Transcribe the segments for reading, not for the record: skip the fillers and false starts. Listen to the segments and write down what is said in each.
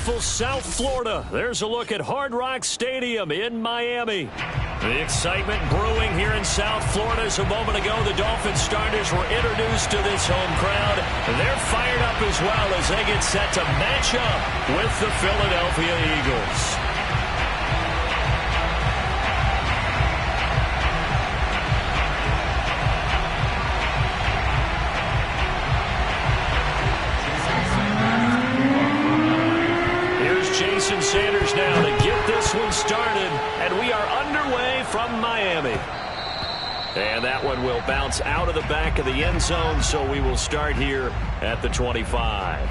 beautiful South Florida. There's a look at Hard Rock Stadium in Miami. The excitement brewing here in South Florida as a moment ago the Dolphins starters were introduced to this home crowd. They're fired up as well as they get set to match up with the Philadelphia Eagles. Sanders now to get this one started, and we are underway from Miami. And that one will bounce out of the back of the end zone, so we will start here at the 25.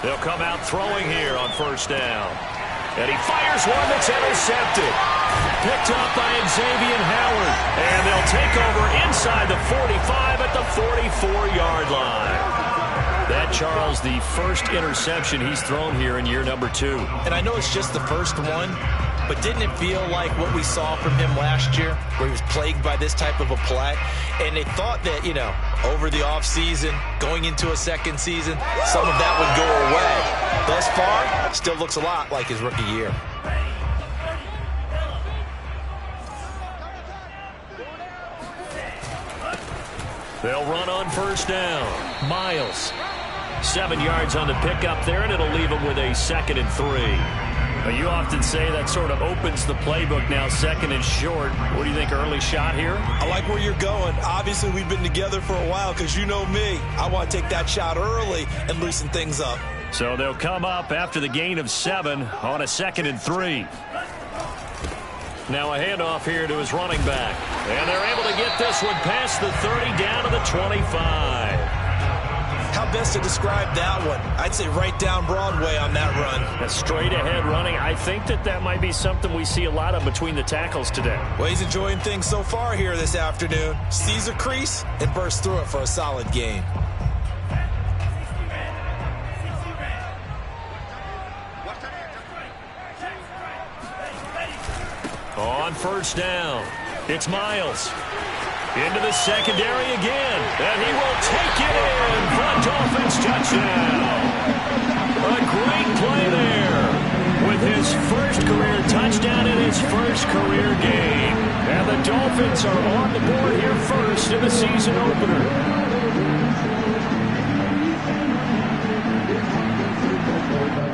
They'll come out throwing here on first down. And he fires one that's intercepted. Picked up by Xavier Howard. And they'll take over inside the 45 at the 44-yard line. That, Charles, the first interception he's thrown here in year number 2. And I know it's just the first one, but didn't it feel like what we saw from him last year, where he was plagued by this type of a play? And they thought that, you know, over the offseason, going into a second season, some of that would go away. Thus far, still looks a lot like his rookie year. They'll run on first down. Miles. 7 yards on the pickup there, and it'll leave him with a 2nd and 3. You often say that sort of opens the playbook now, 2nd and short. What do you think, early shot here? I like where you're going. Obviously, we've been together for a while because you know me. I want to take that shot early and loosen things up. So they'll come up after the gain of 7 on a 2nd and 3. Now a handoff here to his running back. And they're able to get this one past the 30 down to the 25. How best to describe that one? I'd say right down Broadway on that run. A straight ahead running. I think that might be something we see a lot of between the tackles today. Well, he's enjoying things so far here this afternoon. Sees a crease and bursts through it for a solid gain. On first down, it's Miles. Into the secondary again, and he will take it in for a Dolphins touchdown. A great play there with his first career touchdown in his first career game. And the Dolphins are on the board here first in the season opener.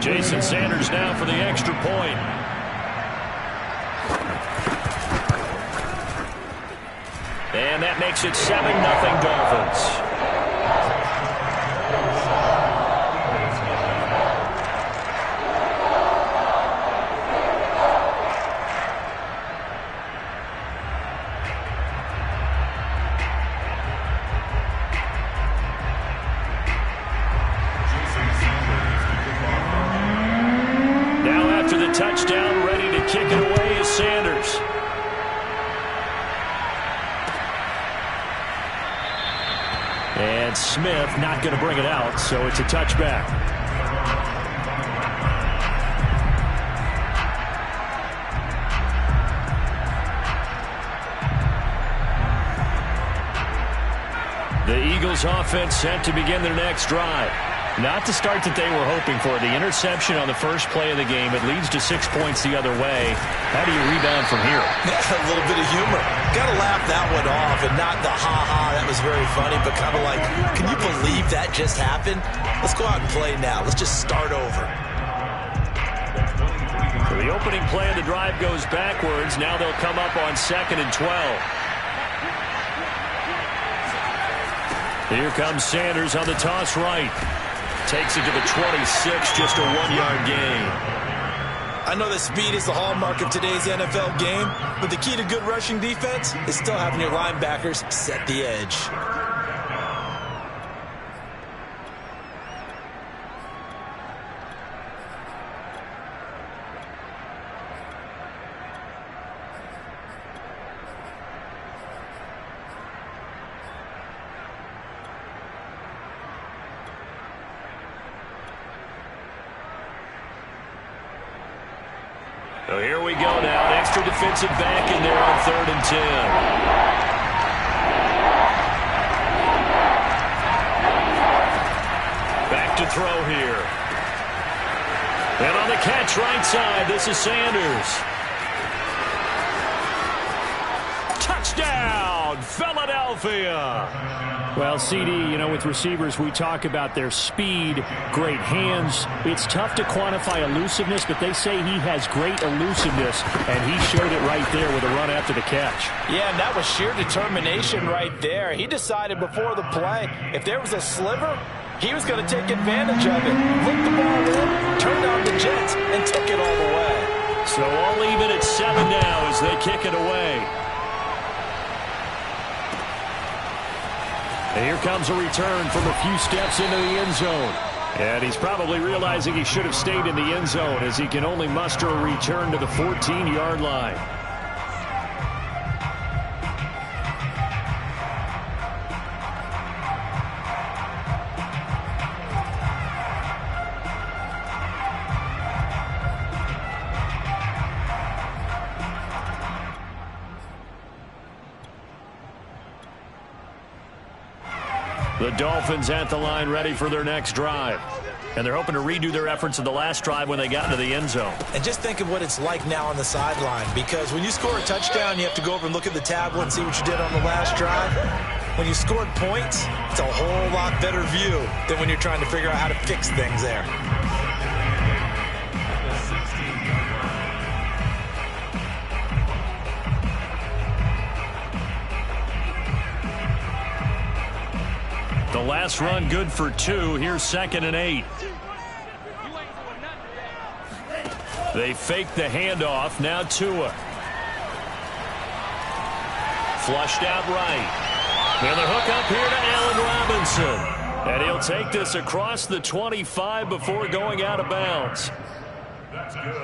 Jason Sanders now for the extra point. And that makes it 7-0 Dolphins. Now after the touchdown, ready to kick it away is Sanders. And Smith not going to bring it out, so it's a touchback. The Eagles offense set to begin their next drive. Not the start that they were hoping for. The interception on the first play of the game. It leads to 6 points the other way. How do you rebound from here? A little bit of humor. Got to laugh that one off and not the ha-ha. That was very funny, but kind of like, can you believe that just happened? Let's go out and play now. Let's just start over. So the opening play of the drive goes backwards. Now they'll come up on 2nd and 12. Here comes Sanders on the toss right. Takes it to the 26, just a 1-yard gain. I know that speed is the hallmark of today's NFL game, but the key to good rushing defense is still having your linebackers set the edge. extra defensive back in there on 3rd and 10. To throw here. And on the catch right side, this is Sanders. Touchdown, Philadelphia. Well, CD, you know, with receivers, we talk about their speed, great hands. It's tough to quantify elusiveness, but they say he has great elusiveness, and he showed it right there with a run after the catch. Yeah, and that was sheer determination right there. He decided before the play, if there was a sliver, he was going to take advantage of it. Looked the ball in, turned on the Jets, and took it all the way. So all even at 7 now as they kick it away. And here comes a return from a few steps into the end zone. And he's probably realizing he should have stayed in the end zone as he can only muster a return to the 14-yard line. The Dolphins at the line ready for their next drive. And they're hoping to redo their efforts in the last drive when they got into the end zone. And just think of what it's like now on the sideline, because when you score a touchdown, you have to go over and look at the tablet and see what you did on the last drive. When you scored points, it's a whole lot better view than when you're trying to figure out how to fix things there. The last run good for 2. Here's 2nd and 8. They fake the handoff. Now Tua. Flushed out right. And the hook up here to Allen Robinson. And he'll take this across the 25 before going out of bounds.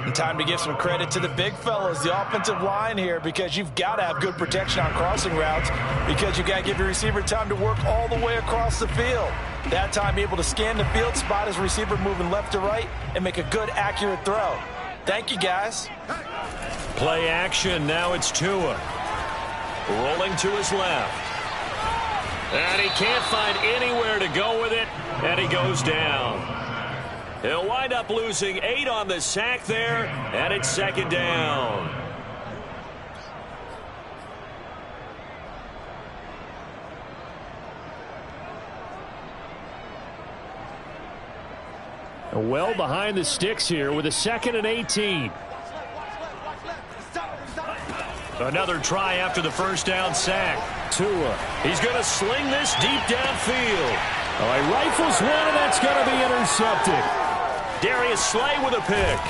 And time to give some credit to the big fellas, the offensive line here, because you've got to have good protection on crossing routes, because you've got to give your receiver time to work all the way across the field. That time able to scan the field, spot his receiver moving left to right, and make a good, accurate throw. Thank you, guys. Play action. Now it's Tua. Rolling to his left. And he can't find anywhere to go with it, and he goes down. He'll wind up losing 8 on the sack there, and it's 2nd down. Well behind the sticks here with a 2nd and 18. Another try after the first down sack. Tua. He's going to sling this deep downfield. Oh, he rifles one, and that's going to be intercepted. Darius Slay with a pick.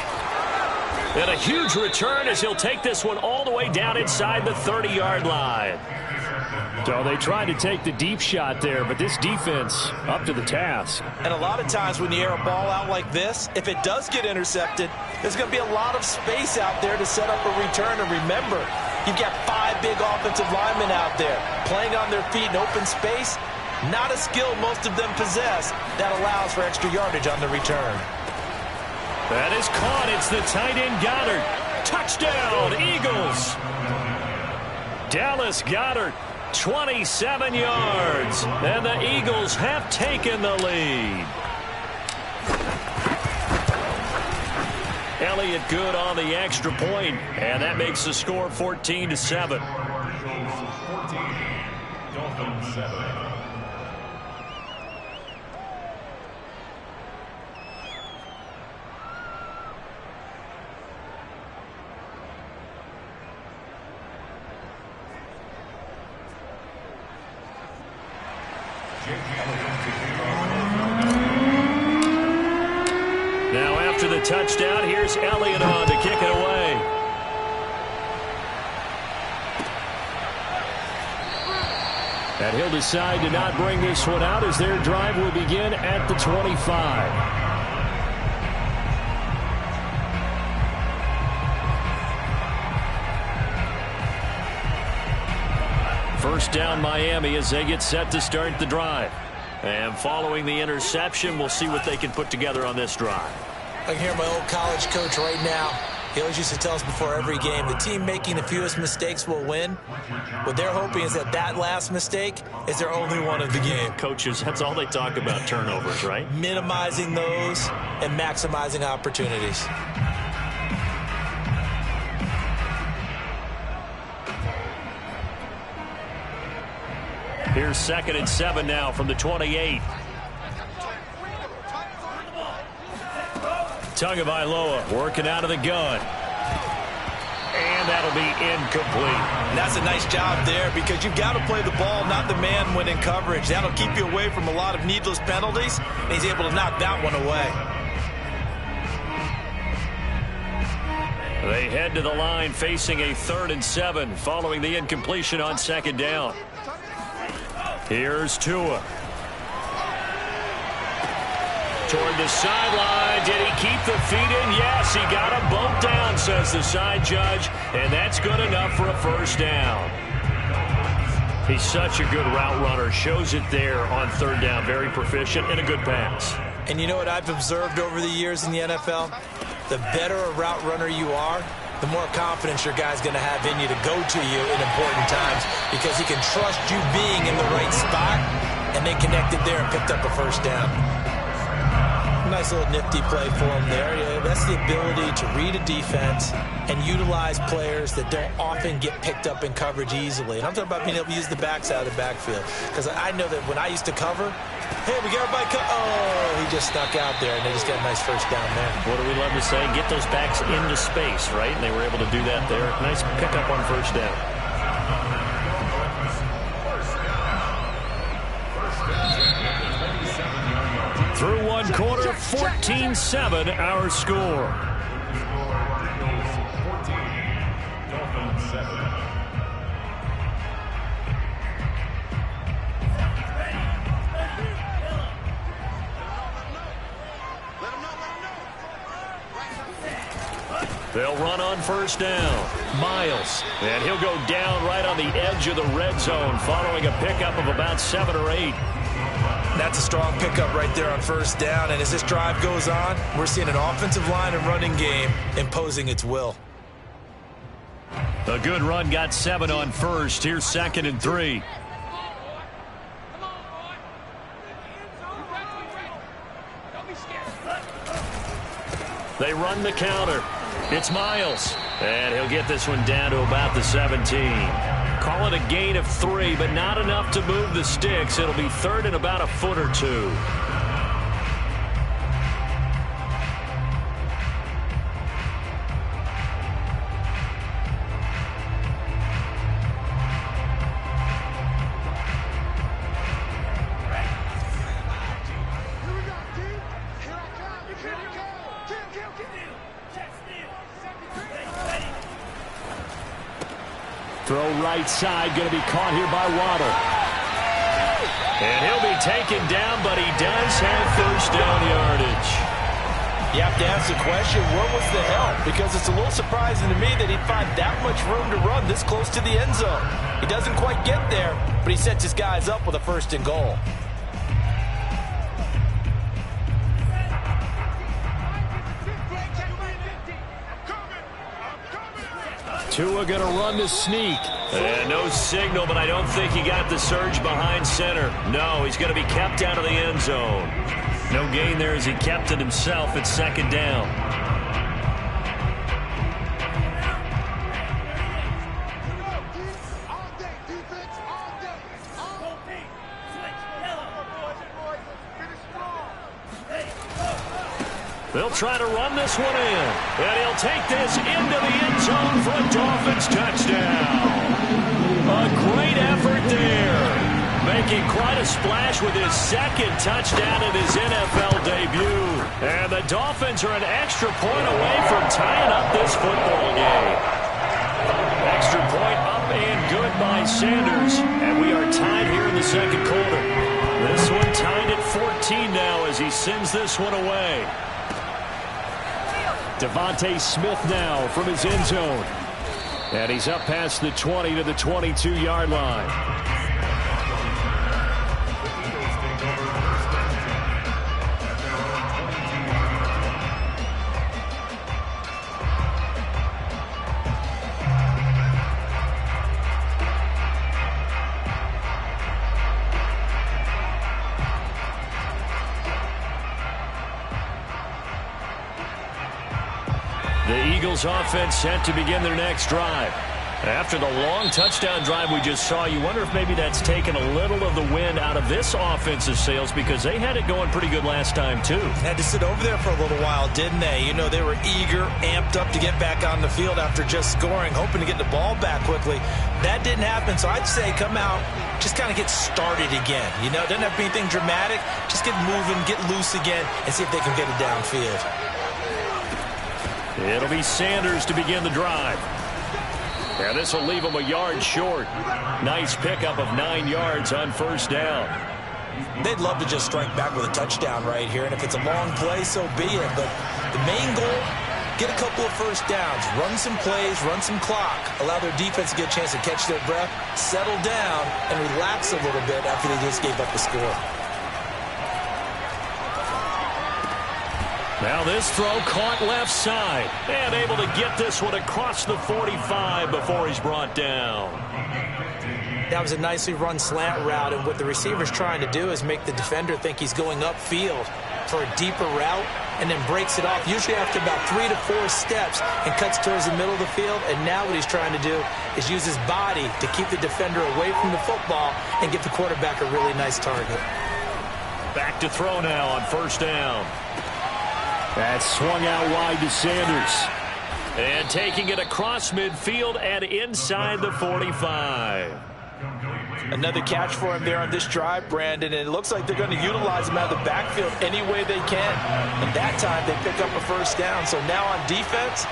And a huge return as he'll take this one all the way down inside the 30-yard line. So they tried to take the deep shot there, but this defense up to the task. And a lot of times when you air a ball out like this, if it does get intercepted, there's going to be a lot of space out there to set up a return. And remember, you've got 5 big offensive linemen out there playing on their feet in open space. Not a skill most of them possess that allows for extra yardage on the return. That is caught. It's the tight end Goddard. Touchdown, Eagles. Dallas Goddard, 27 yards. And the Eagles have taken the lead. Elliott good on the extra point, and that makes the score 14-7. Dolphins 7. Now after the touchdown, here's Elliott on to kick it away. And he'll decide to not bring this one out as their drive will begin at the 25. First down Miami as they get set to start the drive. And following the interception, we'll see what they can put together on this drive. I can hear my old college coach right now. He always used to tell us before every game, the team making the fewest mistakes will win. What they're hoping is that last mistake is their only one of the game. Coaches, that's all they talk about, turnovers, right? Minimizing those and maximizing opportunities. Here's 2nd and 7 now from the 28. Tagovailoa working out of the gun. And that'll be incomplete. And that's a nice job there because you've got to play the ball, not the man when in coverage. That'll keep you away from a lot of needless penalties, and he's able to knock that one away. They head to the line facing a 3rd and 7 following the incompletion on 2nd down. Here's Tua. Toward the sideline. Did he keep the feet in? Yes, he got them both down, says the side judge. And that's good enough for a 1st down. He's such a good route runner. Shows it there on 3rd down. Very proficient and a good pass. And you know what I've observed over the years in the NFL? The better a route runner you are, the more confidence your guy's going to have in you to go to you in important times because he can trust you being in the right spot, and they connected there and picked up a 1st down. Nice little nifty play for him there. Yeah, that's the ability to read a defense and utilize players that don't often get picked up in coverage easily. And I'm talking about being able to use the backs out of the backfield. Because I know that when I used to cover, hey, we got everybody oh, he just snuck out there, and they just got a nice 1st down there. What do we love to say? Get those backs into space, right? And they were able to do that there. Nice pickup on 1st down. Through 1 quarter, 14-7 our score. They'll run on 1st down. Miles. And he'll go down right on the edge of the red zone following a pickup of about 7 or 8. That's a strong pickup right there on 1st down. And as this drive goes on, we're seeing an offensive line and running game imposing its will. A good run got 7 on 1st. Here's 2nd and 3. They run the counter. It's Miles. And he'll get this one down to about the 17. Call it a gain of 3, but not enough to move the sticks. It'll be 3rd and about a foot or 2. Throw right side, going to be caught here by Waddle. And he'll be taken down, but he does have 1st down yardage. You have to ask the question, what was the help? Because it's a little surprising to me that he'd find that much room to run this close to the end zone. He doesn't quite get there, but he sets his guys up with a 1st and goal. Tua going to run the sneak. And no signal, but I don't think he got the surge behind center. No, he's going to be kept out of the end zone. No gain there as he kept it himself at 2nd down. They'll try to run this one in. And he'll take this into the end zone for a Dolphins touchdown. A great effort there. Making quite a splash with his 2nd touchdown in his NFL debut. And the Dolphins are an extra point away from tying up this football game. Extra point up and good by Sanders. And we are tied here in the 2nd quarter. This one tied at 14 now as he sends this one away. Devontae Smith now from his end zone. And he's up past the 20 to the 22-yard line. The Eagles offense set to begin their next drive. After the long touchdown drive we just saw, you wonder if maybe that's taken a little of the wind out of this offensive sails, because they had it going pretty good last time too. Had to sit over there for a little while, didn't they? You know, they were eager, amped up to get back on the field after just scoring, hoping to get the ball back quickly. That didn't happen, so I'd say come out, just kind of get started again. You know, it doesn't have to be anything dramatic. Just get moving, get loose again, and see if they can get it downfield. It'll be Sanders to begin the drive. And this will leave him a yard short. Nice pickup of 9 yards on first down. They'd love to just strike back with a touchdown right here, and if it's a long play, so be it. But the main goal, get a couple of first downs, run some plays, run some clock, allow their defense to get a chance to catch their breath, settle down, and relax a little bit after they just gave up the score. Now this throw caught left side, and able to get this one across the 45 before he's brought down. That was a nicely run slant route, and what the receiver's trying to do is make the defender think he's going upfield for a deeper route, and then breaks it off, usually after about 3 to 4 steps, and cuts towards the middle of the field. And now what he's trying to do is use his body to keep the defender away from the football and give the quarterback a really nice target. Back to throw now on first down. That swung out wide to Sanders. And taking it across midfield and inside the 45. Another catch for him there on this drive, Brandon, and it looks like they're going to utilize him out of the backfield any way they can. And that time they pick up a first down. So now on defense,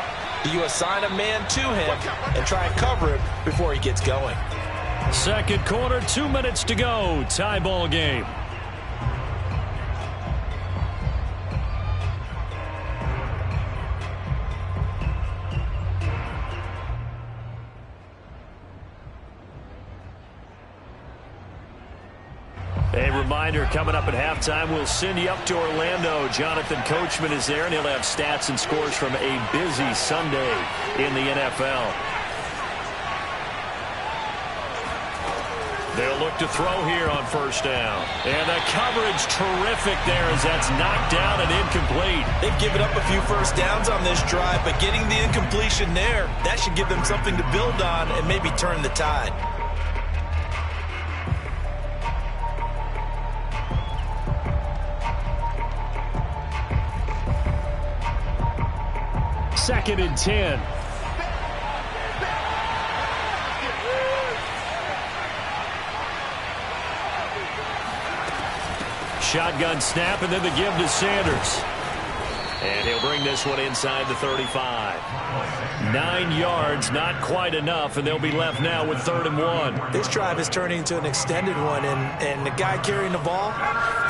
do you assign a man to him and try and cover him before he gets going? Second quarter, 2 minutes to go. Tie ball game. A reminder, coming up at halftime, we'll send you up to Orlando. Jonathan Coachman is there, and he'll have stats and scores from a busy Sunday in the NFL. They'll look to throw here on first down. And the coverage terrific there as that's knocked down and incomplete. They've given up a few first downs on this drive, but getting the incompletion there, that should give them something to build on and maybe turn the tide. Second and 10. Shotgun snap, and then the give to Sanders. And he'll bring this one inside the 35. 9 yards, not quite enough, and they'll be left now with 3rd and 1. This drive is turning into an extended one, and the guy carrying the ball,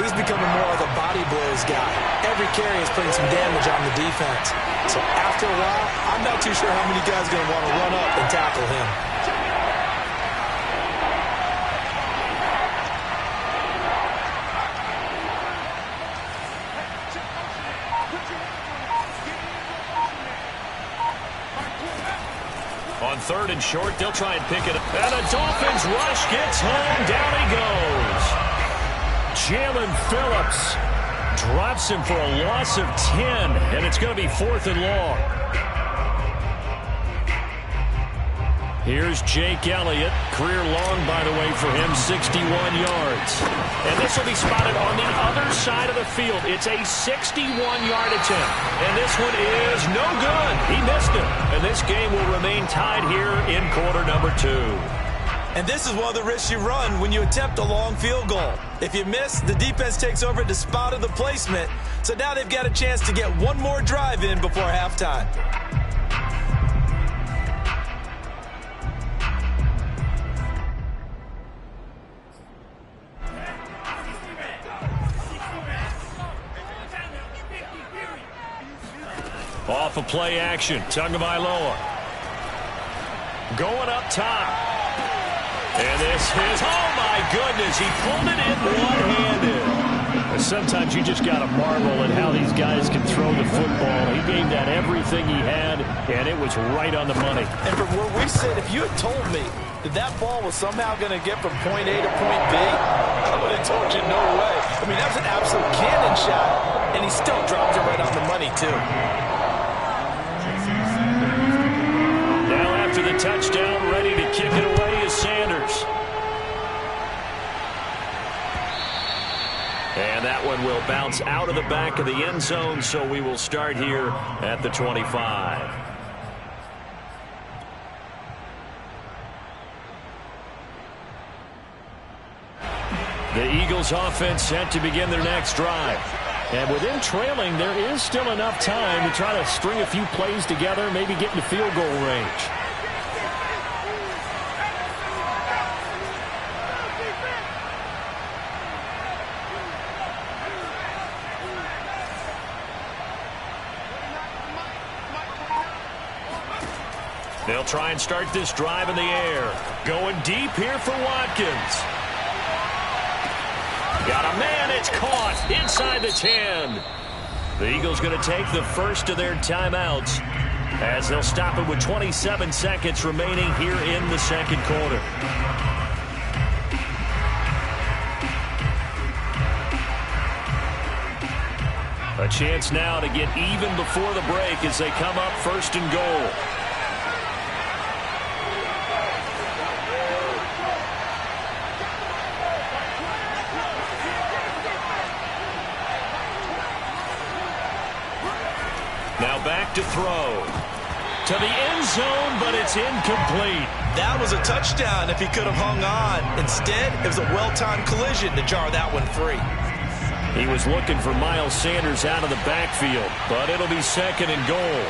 he's becoming more like a body blows guy. Every carry is putting some damage on the defense. So after a while, I'm not too sure how many guys are going to want to run up and tackle him. On 3rd and short, they'll try and pick it up. And the Dolphins rush gets home. Down he goes. Jalen Phillips drops him for a loss of 10, and it's going to be 4th and long. Here's Jake Elliott. Career long, by the way, for him, 61 yards. And this will be spotted on the other side of the field. It's a 61-yard attempt. And this one is no good. He missed it. And this game will remain tied here in quarter number 2. And this is one of the risks you run when you attempt a long field goal. If you miss, the defense takes over at the spot of the placement. So now they've got a chance to get one more drive in before halftime. Off of play action, Tagovailoa. Going up top. And this is, oh my goodness, he pulled it in one-handed. Sometimes you just got to marvel at how these guys can throw the football. He gave that everything he had, and it was right on the money. And from where we sit, if you had told me that that ball was somehow going to get from point A to point B, I would have told you no way. I mean, that was an absolute cannon shot, and he still dropped it right on the money, too. touchdown. Ready to kick it away is Sanders. And that one will bounce out of the back of the end zone, so we will start here at the 25. The Eagles offense set to begin their next drive. And with them trailing, there is still enough time to try to string a few plays together, maybe get into field goal range. They'll try and start this drive in the air. Going deep here for Watkins. Got a man, it's caught inside the 10. The Eagles going to take the first of their timeouts as they'll stop it with 27 seconds remaining here in the second quarter. A chance now to get even before the break as they come up first and goal. Now back to throw. To the end zone, but it's incomplete. That was a touchdown if he could have hung on. Instead, it was a well-timed collision to jar that one free. He was looking for Miles Sanders out of the backfield, but it'll be second and goal.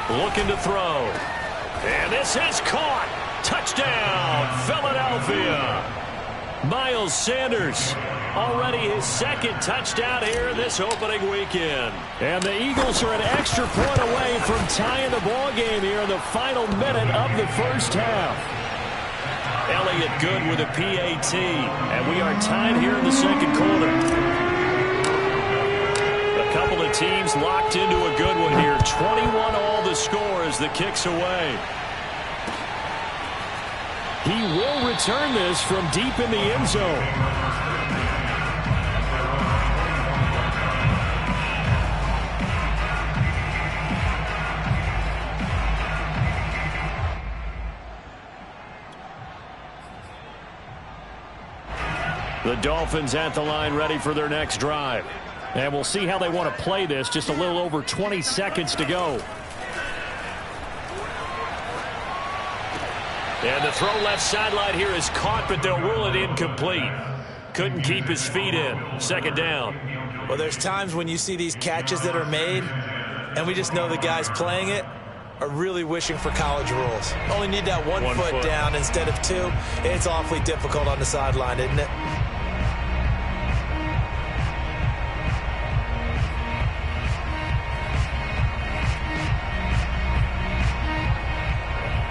Looking to throw. And this is caught. Touchdown, Philadelphia. Miles Sanders, already his second touchdown here this opening weekend. And the Eagles are an extra point away from tying the ball game here in the final minute of the first half. Elliott good with a PAT. And we are tied here in the second quarter. A couple of teams locked into a good one here. 21 all the score as the kick's away. He will return this from deep in the end zone. The Dolphins at the line ready for their next drive. And we'll see how they want to play this. Just a little over 20 seconds to go. And the throw left sideline here is caught, but they'll rule it incomplete. Couldn't keep his feet in. Second down. Well, there's times when you see these catches that are made, and we just know the guys playing it are really wishing for college rules. Only need that one foot down instead of two. It's awfully difficult on the sideline, isn't it?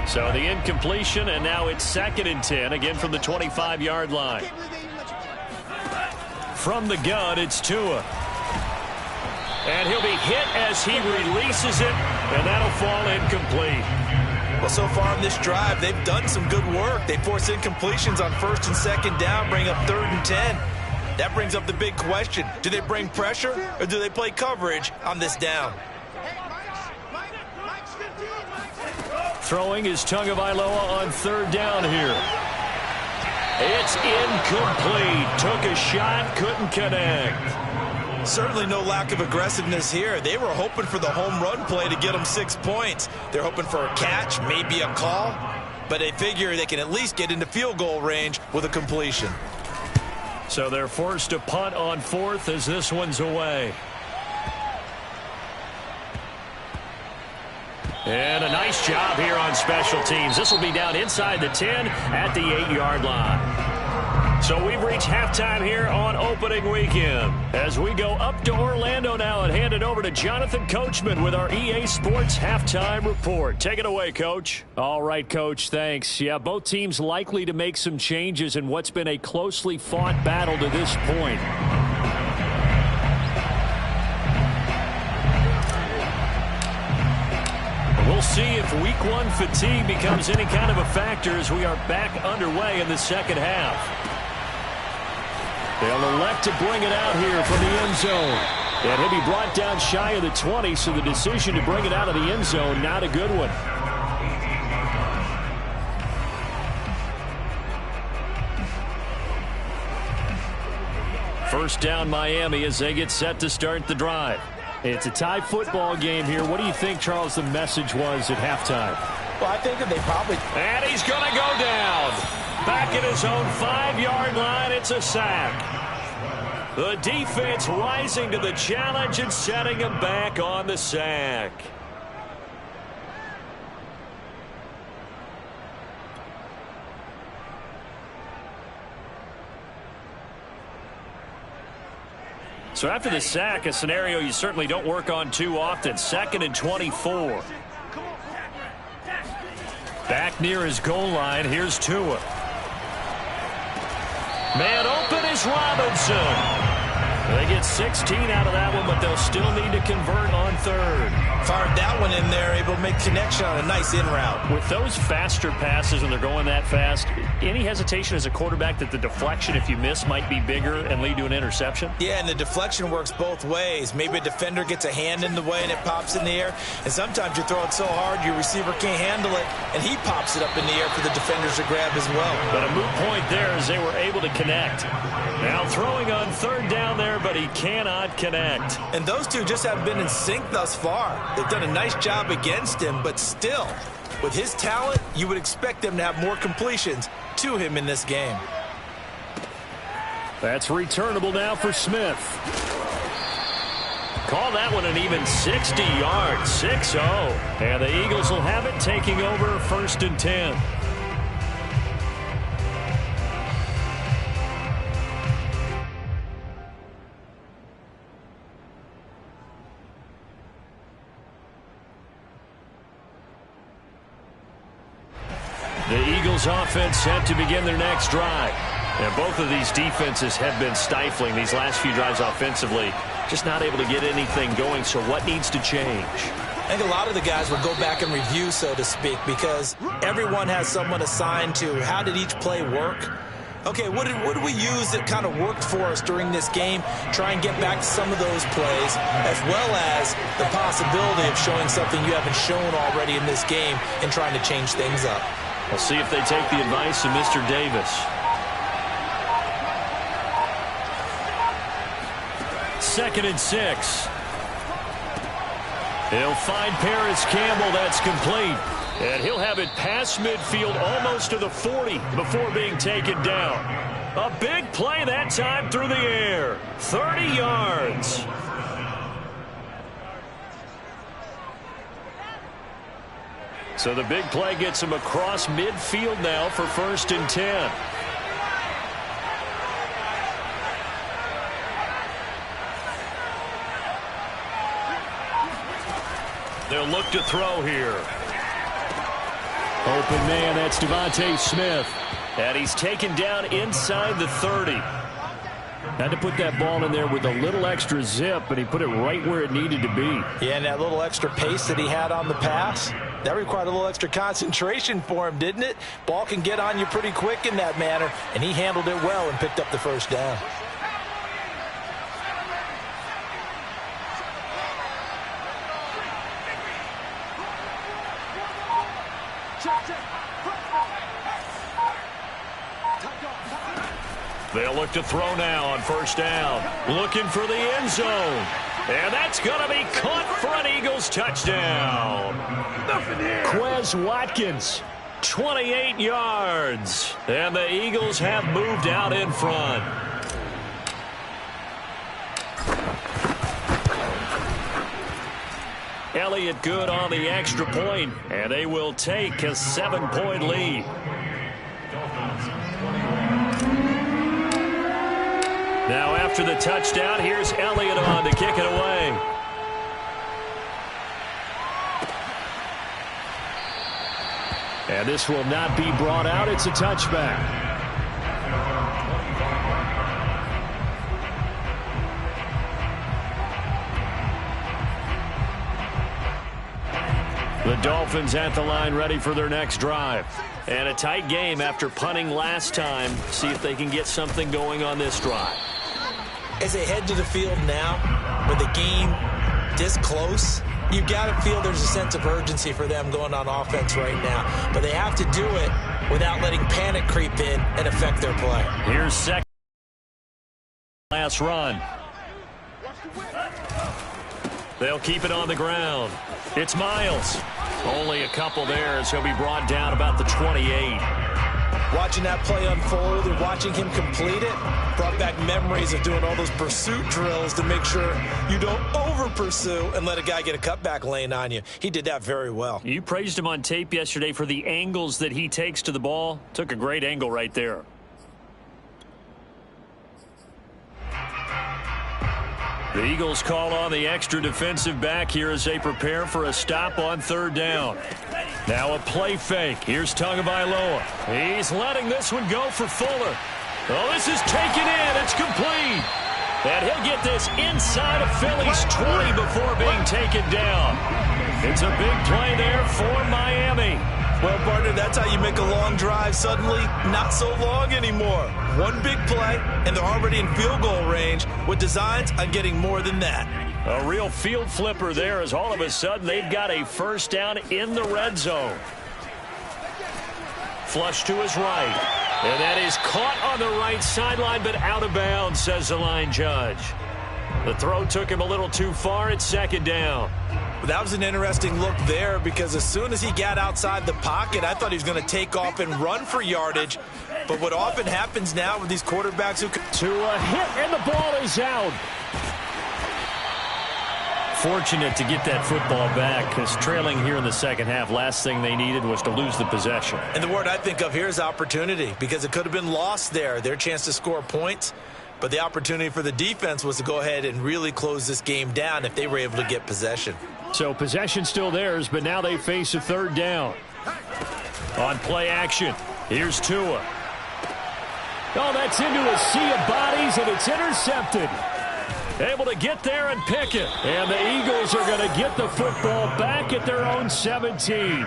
So the incompletion, and now it's 2nd and 10, again from the 25-yard line. From the gun, it's Tua. And he'll be hit as he releases it, and that'll fall incomplete. Well, so far on this drive, they've done some good work. They force incompletions on 1st and 2nd down, bring up 3rd and 10. That brings up the big question. Do they bring pressure, or do they play coverage on this down? Throwing is Tagovailoa on 3rd down here. It's incomplete. Took a shot, couldn't connect. Certainly no lack of aggressiveness here. They were hoping for the home run play to get them 6 points. They're hoping for a catch, maybe a call, but they figure they can at least get into field goal range with a completion. So they're forced to punt on 4th as this one's away. And a nice job here on special teams. This will be down inside the 10 at the 8-yard line. So we've reached halftime here on opening weekend. As we go up to Orlando now and hand it over to Jonathan Coachman with our EA Sports Halftime Report. Take it away, Coach. All right, Coach, thanks. Yeah, both teams likely to make some changes in what's been a closely fought battle to this point. We'll see if week one fatigue becomes any kind of a factor as we are back underway in the second half. They'll elect to bring it out here from the end zone. And he'll be brought down shy of the 20, so the decision to bring it out of the end zone, not a good one. First down Miami as they get set to start the drive. It's a tie football game here. What do you think, Charles, the message was at halftime? Well, I think that they probably... And he's going to go down. Back at his own 5-yard line, it's a sack. The defense rising to the challenge and setting him back on the sack. So after the sack, a scenario you certainly don't work on too often. 2nd and 24. Back near his goal line, here's Tua. Man open is Robinson. They get 16 out of that one, but they'll still need to convert on third. Fired that one in there, able to make connection on a nice in route. With those faster passes and they're going that fast, any hesitation as a quarterback that the deflection, if you miss, might be bigger and lead to an interception? Yeah, and the deflection works both ways. Maybe a defender gets a hand in the way and it pops in the air. And sometimes you throw it so hard your receiver can't handle it, and he pops it up in the air for the defenders to grab as well. But a moot point there as they were able to connect. Now throwing on third down there, but he cannot connect. And those two just have been in sync thus far. They've done a nice job against him, but still, with his talent, you would expect them to have more completions to him in this game. That's returnable now for Smith. Call that one an even 60 yards, 6-0. And the Eagles will have it, taking over 1st and 10. The Eagles offense set to begin their next drive. And both of these defenses have been stifling these last few drives offensively. Just not able to get anything going, so what needs to change? I think a lot of the guys will go back and review, so to speak, because everyone has someone assigned to how did each play work. Okay, what did we use that kind of worked for us during this game? Try and get back to some of those plays, as well as the possibility of showing something you haven't shown already in this game and trying to change things up. We'll see if they take the advice of Mr. Davis. 2nd and 6. He'll find Paris Campbell. That's complete. And he'll have it past midfield almost to the 40 before being taken down. A big play that time through the air. 30 yards. So the big play gets him across midfield now for 1st and 10. They'll look to throw here. Open man, that's Devontae Smith. And he's taken down inside the 30. Had to put that ball in there with a little extra zip, but he put it right where it needed to be. Yeah, and that little extra pace that he had on the pass, that required a little extra concentration for him, didn't it? Ball can get on you pretty quick in that manner, and he handled it well and picked up the 1st down. They'll look to throw now on 1st down. Looking for the end zone. And that's going to be caught for an Eagles touchdown. Quez Watkins, 28 yards. And the Eagles have moved out in front. Elliott good on the extra point, and they will take a 7-point lead. Now after the touchdown, here's Elliott on to kick it away. And this will not be brought out. It's a touchback. The The Dolphins at the line ready for their next drive. And a tight game after punting last time. See if they can get something going on this drive. As they head to the field now, with the game this close, you got to feel there's a sense of urgency for them going on offense right now. But they have to do it without letting panic creep in and affect their play. Here's second. Last run. They'll keep it on the ground. It's Miles. Only a couple there as he'll be brought down about the 28. Watching that play unfold and watching him complete it brought back memories of doing all those pursuit drills to make sure you don't over-pursue and let a guy get a cutback lane on you. He did that very well. You praised him on tape yesterday for the angles that he takes to the ball. Took a great angle right there. The Eagles call on the extra defensive back here as they prepare for a stop on third down. Now a play fake. Here's Tagovailoa. He's letting this one go for Fuller. Oh, this is taken in. It's complete. And he'll get this inside of Philly's 20 before being taken down. It's a big play there for Miami. Well, partner, that's how you make a long drive suddenly not so long anymore. One big play, and they're already in field goal range with designs on getting more than that. A real field flipper there as all of a sudden they've got a first down in the red zone. Flush to his right. And that is caught on the right sideline, but out of bounds, says the line judge. The throw took him a little too far. It's second down. That was an interesting look there because as soon as he got outside the pocket, I thought he was going to take off and run for yardage. But what often happens now with these quarterbacks who to a hit, and the ball is out. Fortunate to get that football back because trailing here in the second half, last thing they needed was to lose the possession. And the word I think of here is opportunity because it could have been lost there. Their chance to score points. But the opportunity for the defense was to go ahead and really close this game down if they were able to get possession. So possession still theirs, but now they face a third down. On play action, here's Tua. Oh, that's into a sea of bodies, and it's intercepted. Able to get there and pick it. And the Eagles are going to get the football back at their own 17.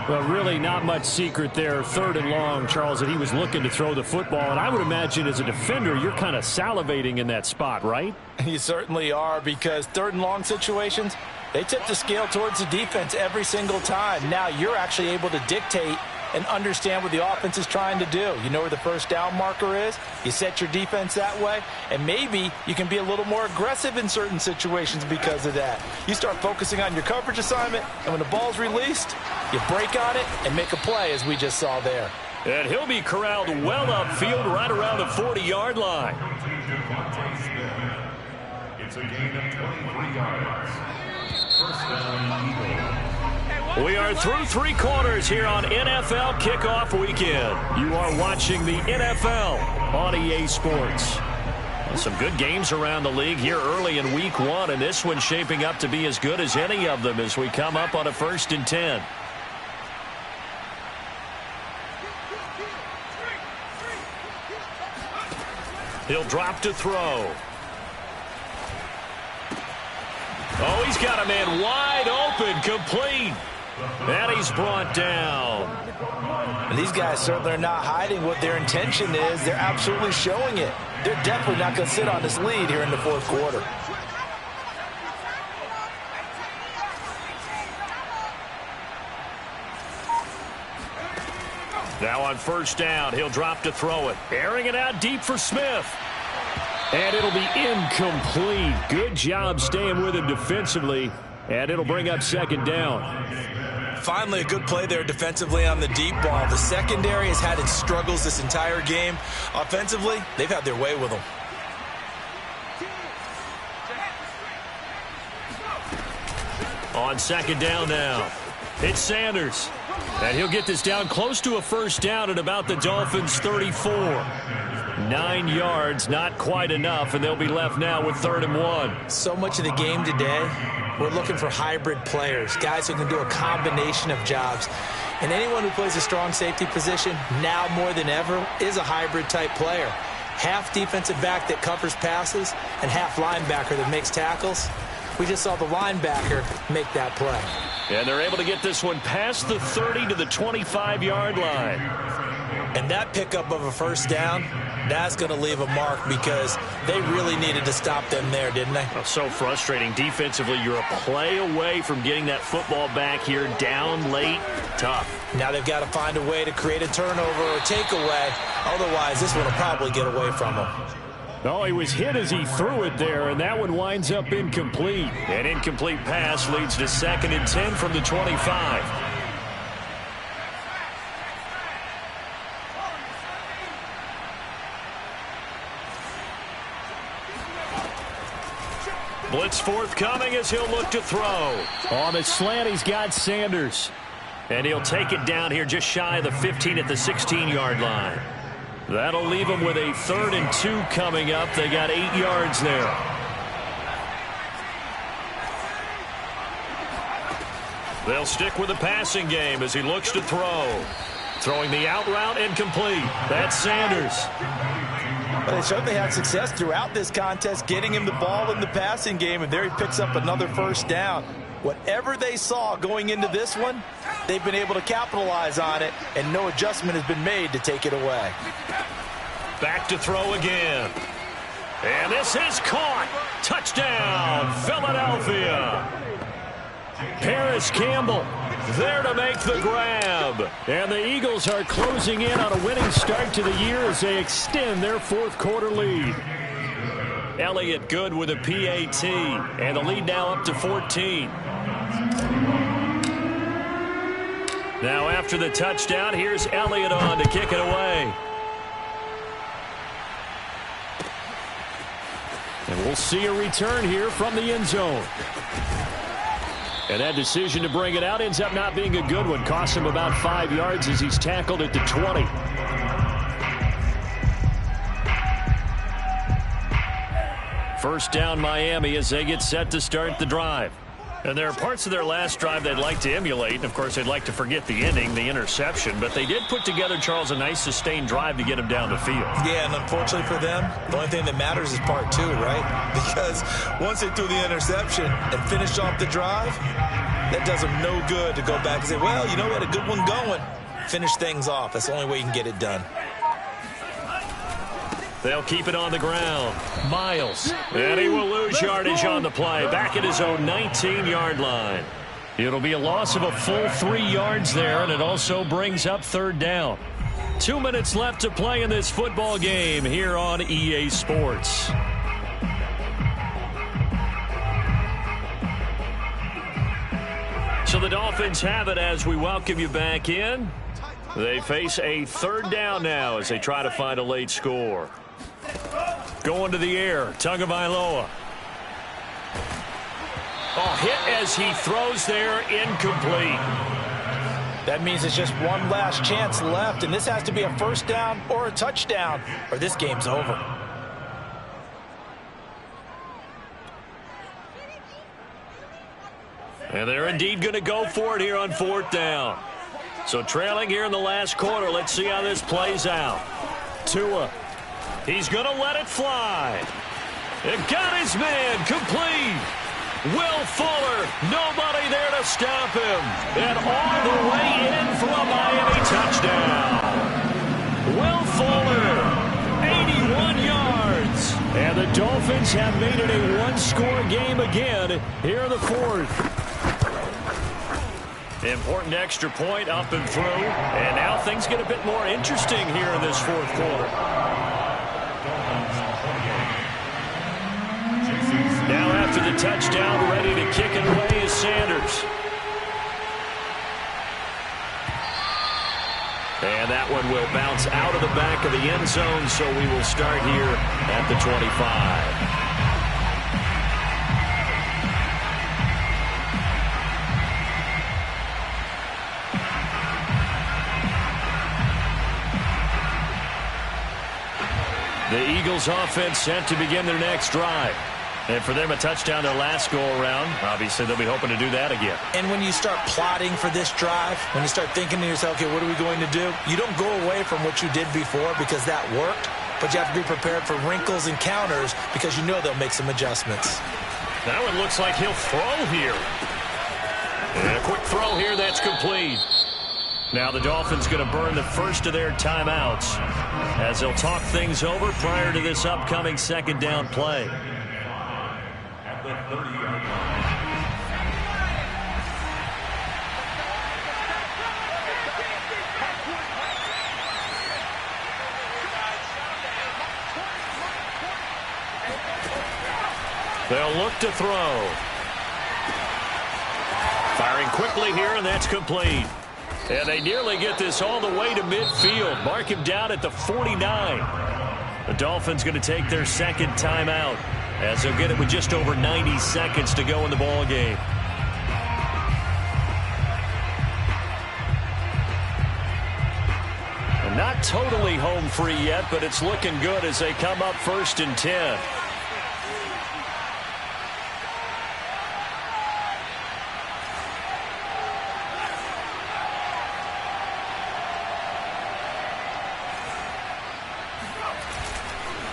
Well, really not much secret there. Third and long, Charles, that he was looking to throw the football. And I would imagine as a defender, you're kind of salivating in that spot, right? You certainly are because third and long situations, they tip the scale towards the defense every single time. Now you're actually able to dictate and understand what the offense is trying to do. You know where the first down marker is. You set your defense that way, and maybe you can be a little more aggressive in certain situations because of that. You start focusing on your coverage assignment, and when the ball's released, you break on it and make a play, as we just saw there. And he'll be corralled well upfield right around the 40-yard line. It's a gain of 23 yards. First down, Eagles. We are through three quarters here on NFL Kickoff Weekend. You are watching the NFL on EA Sports. Some good games around the league here early in Week 1, and this one's shaping up to be as good as any of them as we come up on a 1st and 10. He'll drop to throw. Oh, he's got a man wide open, complete. And he's brought down. And these guys certainly are not hiding what their intention is. They're absolutely showing it. They're definitely not going to sit on this lead here in the fourth quarter. Now on first down, he'll drop to throw it. Airing it out deep for Smith. And it'll be incomplete. Good job staying with him defensively. And it'll bring up second down. Finally, a good play there defensively on the deep ball. The secondary has had its struggles this entire game. Offensively, they've had their way with them. On second down now, it's Sanders. And he'll get this down close to a first down at about the Dolphins' 34. 9 yards, not quite enough, and they'll be left now with 3rd and 1. So much of the game today, we're looking for hybrid players, guys who can do a combination of jobs. And anyone who plays a strong safety position, now more than ever, is a hybrid-type player. Half defensive back that covers passes and half linebacker that makes tackles. We just saw the linebacker make that play. And they're able to get this one past the 30 to the 25-yard line. And that pickup of a first down, that's going to leave a mark because they really needed to stop them there, didn't they? Oh, so frustrating. Defensively, you're a play away from getting that football back here down late. Tough. Now they've got to find a way to create a turnover or takeaway. Otherwise, this one will probably get away from them. Oh, he was hit as he threw it there, and that one winds up incomplete. An incomplete pass leads to 2nd and 10 from the 25. Blitz forthcoming as he'll look to throw. On the slant, he's got Sanders. And he'll take it down here just shy of the 15 at the 16-yard line. That'll leave them with a 3rd and 2 coming up. They got 8 yards there. They'll stick with the passing game as he looks to throw. Throwing the out route incomplete. That's Sanders. But they certainly had success throughout this contest, getting him the ball in the passing game, and there he picks up another first down. Whatever they saw going into this one, they've been able to capitalize on it, and no adjustment has been made to take it away. Back to throw again. And this is caught. Touchdown, Philadelphia. Paris Campbell there to make the grab. And the Eagles are closing in on a winning start to the year as they extend their 4th quarter lead. Elliott good with a PAT. And the lead now up to 14. Now after the touchdown, here's Elliott on to kick it away. And we'll see a return here from the end zone. And that decision to bring it out ends up not being a good one. Costs him about 5 yards as he's tackled at the 20. First down Miami as they get set to start the drive. And there are parts of their last drive they'd like to emulate. And, of course, they'd like to forget the ending, the interception. But they did put together, Charles, a nice sustained drive to get him down the field. Yeah, and unfortunately for them, the only thing that matters is part 2, right? Because once they threw the interception and finished off the drive, that does them no good to go back and say, well, you know, we had a good one going. Finish things off. That's the only way you can get it done. They'll keep it on the ground. Miles. And he will lose yardage on the play. Back at his own 19-yard line. It'll be a loss of a full 3 yards there, and it also brings up 3rd down. 2 minutes left to play in this football game here on EA Sports. So the Dolphins have it as we welcome you back in. They face a 3rd down now as they try to find a late score. Going to the air, Tagovailoa. Oh, hit as he throws there, incomplete. That means it's just one last chance left, and this has to be a first down or a touchdown, or this game's over. And they're indeed going to go for it here on 4th down. So trailing here in the last quarter, let's see how this plays out. Tua. He's going to let it fly. It got his man complete. Will Fuller, nobody there to stop him. And all the way in for a Miami touchdown. Will Fuller, 81 yards. And the Dolphins have made it a one-score game again here in the 4th. Important extra point up and through. And now things get a bit more interesting here in this 4th quarter. Now after the touchdown, ready to kick it away is Sanders. And that one will bounce out of the back of the end zone, so we will start here at the 25. The Eagles offense set to begin their next drive. And for them, a touchdown their last go-around. Obviously, they'll be hoping to do that again. And when you start plotting for this drive, when you start thinking to yourself, okay, what are we going to do? You don't go away from what you did before because that worked, but you have to be prepared for wrinkles and counters because you know they'll make some adjustments. That one looks like he'll throw here. And a quick throw here, that's complete. Now the Dolphins going to burn the first of their timeouts as they'll talk things over prior to this upcoming second down play. At the 30-yard line. They'll look to throw. Firing quickly here, and that's complete. And they nearly get this all the way to midfield. Mark him down at the 49. The Dolphins going to take their second timeout as they'll get it with just over 90 seconds to go in the ball game. And not totally home free yet, but it's looking good as they come up 1st and 10.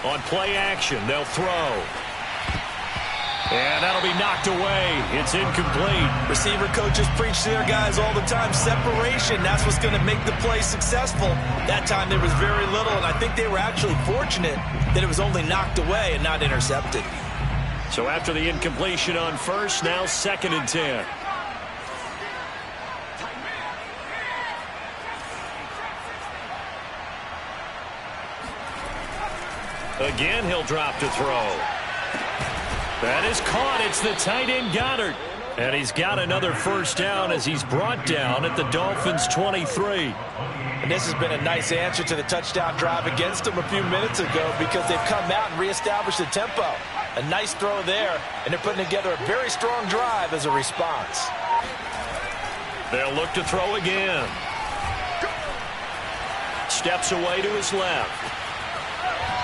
On play action, they'll throw. And that'll be knocked away. It's incomplete. Receiver coaches preach to their guys all the time. Separation, that's what's going to make the play successful. That time there was very little, and I think they were actually fortunate that it was only knocked away and not intercepted. So after the incompletion on first, now 2nd and 10. Again, he'll drop to throw. That is caught. It's the tight end Goddard. And he's got another first down as he's brought down at the Dolphins' 23. And this has been a nice answer to the touchdown drive against them a few minutes ago because they've come out and reestablished the tempo. A nice throw there, and they're putting together a very strong drive as a response. They'll look to throw again. Steps away to his left.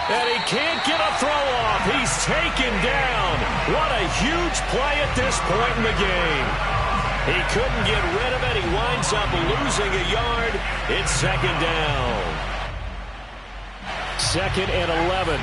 And he can't get a throw off. He's taken down. What a huge play at this point in the game. He couldn't get rid of it. He winds up losing a yard. It's 2nd down. 2nd and 11.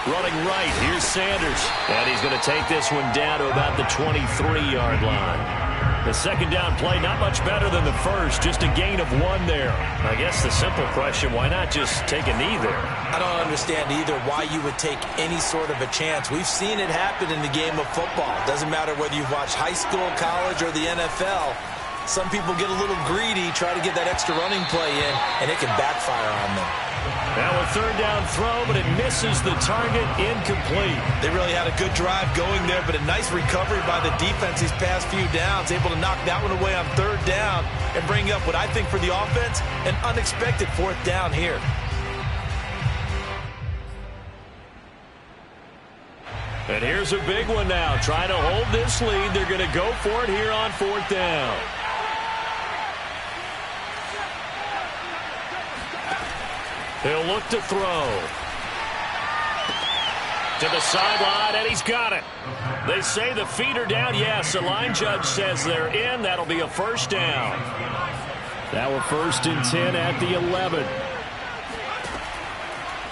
Running right, here's Sanders. And he's going to take this one down to about the 23-yard line. The second down play, not much better than the first, just a gain of 1 there. I guess the simple question, why not just take a knee there? I don't understand either why you would take any sort of a chance. We've seen it happen in the game of football. Doesn't matter whether you've watched high school, college, or the NFL. Some people get a little greedy, try to get that extra running play in, and it can backfire on them. Now a 3rd down throw, but it misses the target, incomplete. They really had a good drive going there, but a nice recovery by the defense these past few downs, able to knock that one away on 3rd down and bring up what I think for the offense, an unexpected 4th down here. And here's a big one now. Trying to hold this lead. They're going to go for it here on 4th down. He'll look to throw. To the sideline, and he's got it. They say the feet are down. Yes, the line judge says they're in. That'll be a first down. Now a 1st and 10 at the 11.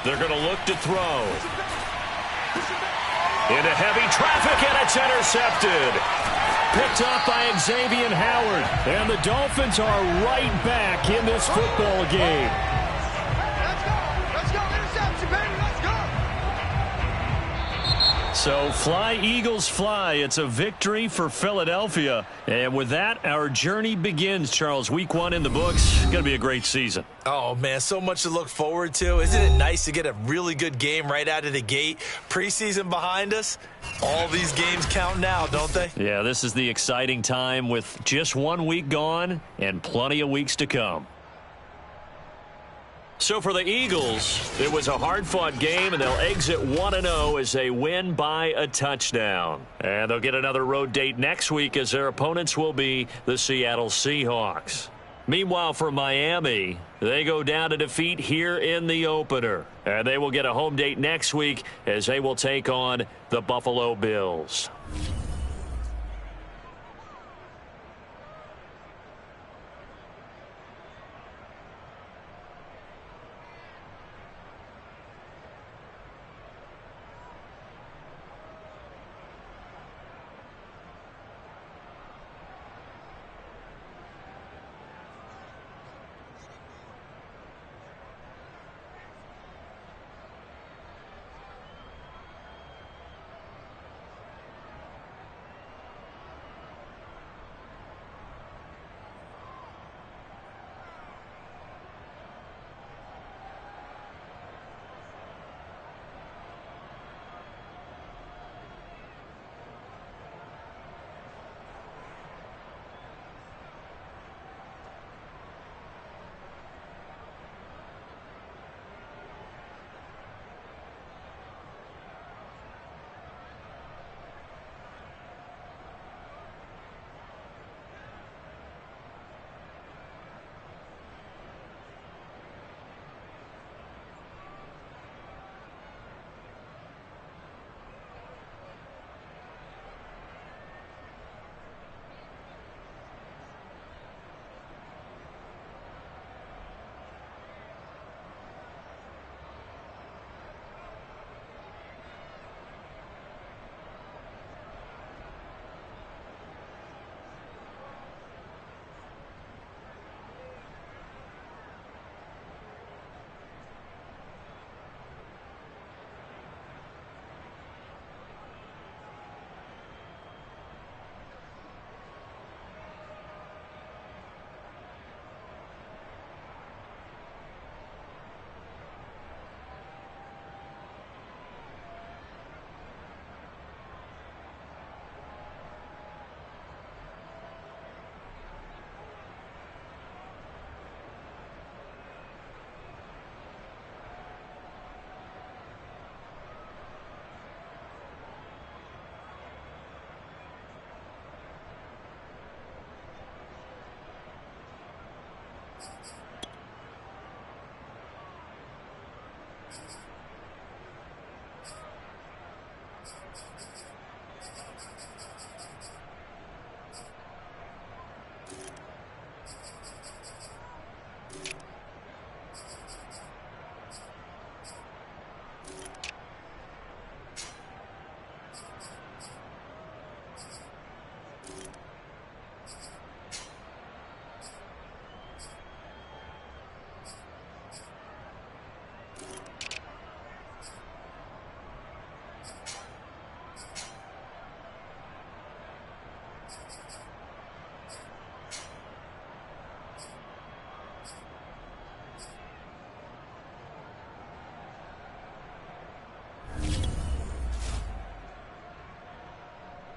They're going to look to throw. Into heavy traffic, and it's intercepted. Picked up by Xavier Howard. And the Dolphins are right back in this football game. So fly, Eagles, fly. It's a victory for Philadelphia. And with that, our journey begins, Charles. Week 1 in the books. Going to be a great season. Oh, man, so much to look forward to. Isn't it nice to get a really good game right out of the gate? Preseason behind us. All these games count now, don't they? Yeah, this is the exciting time with just 1 week gone and plenty of weeks to come. So for the Eagles, it was a hard-fought game, and they'll exit 1-0 as they win by a touchdown. And they'll get another road date next week as their opponents will be the Seattle Seahawks. Meanwhile, for Miami, they go down to defeat here in the opener. And they will get a home date next week as they will take on the Buffalo Bills.